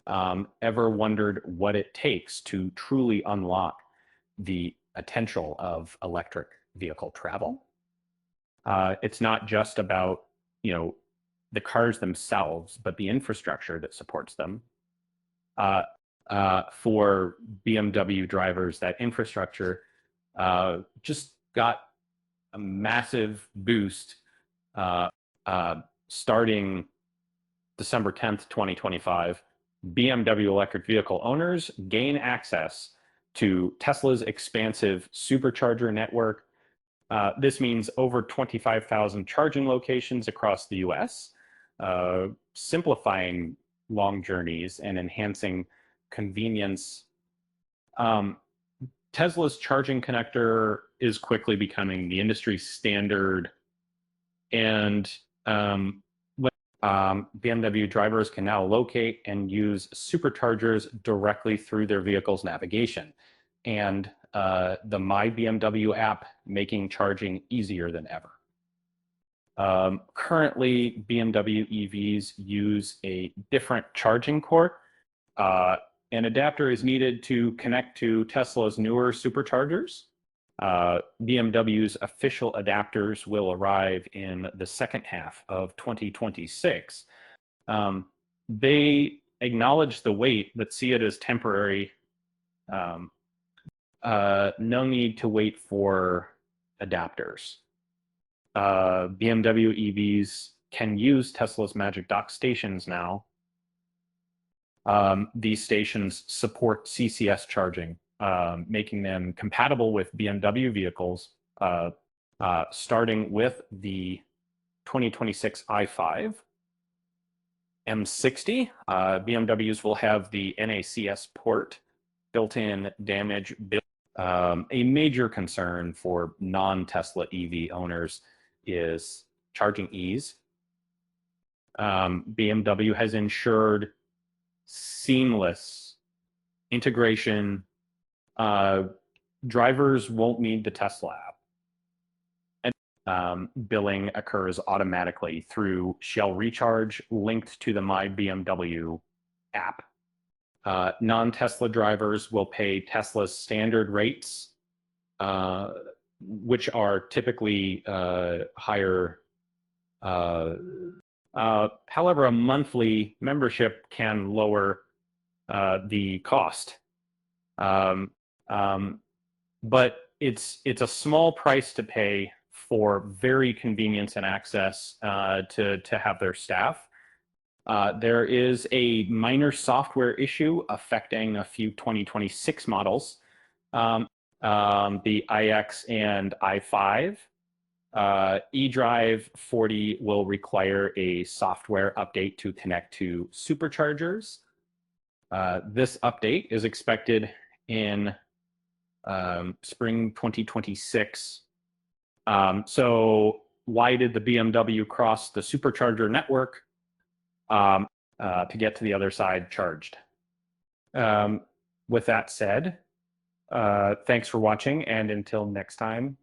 ever wondered what it takes to truly unlock the potential of electric vehicle travel? It's not just about, you know, the cars themselves, but the infrastructure that supports them. Uh, for BMW drivers, that infrastructure just got a massive boost uh, starting December 10th, 2025. BMW electric vehicle owners gain access to Tesla's expansive Supercharger network. This means over 25,000 charging locations across the US, simplifying long journeys and enhancing convenience. Um, Tesla's charging connector is quickly becoming the industry standard, and BMW drivers can now locate and use superchargers directly through their vehicle's navigation, and the My BMW app making charging easier than ever. Currently, BMW EVs use a different charging port. An adapter is needed to connect to Tesla's newer superchargers. BMW's official adapters will arrive in the second half of 2026. They acknowledge the wait, but see it as temporary. Um, no need to wait for adapters. BMW EVs can use Tesla's Magic Dock stations now. These stations support CCS charging, making them compatible with BMW vehicles, starting with the 2026 i5. M60, BMWs will have the NACS port, built-in damage. A major concern for non-Tesla EV owners is charging ease. BMW has ensured seamless integration. Drivers won't need the Tesla app. And billing occurs automatically through Shell Recharge linked to the My BMW app. Non-Tesla drivers will pay Tesla's standard rates, which are typically higher. However, a monthly membership can lower the cost. But it's a small price to pay for very convenience and access to have their staff. There is a minor software issue affecting a few 2026 models, the iX and i5. eDrive 40 will require a software update to connect to superchargers. This update is expected in spring 2026. So why did the BMW cross the supercharger network to get to the other side charged? With that said, thanks for watching, and until next time,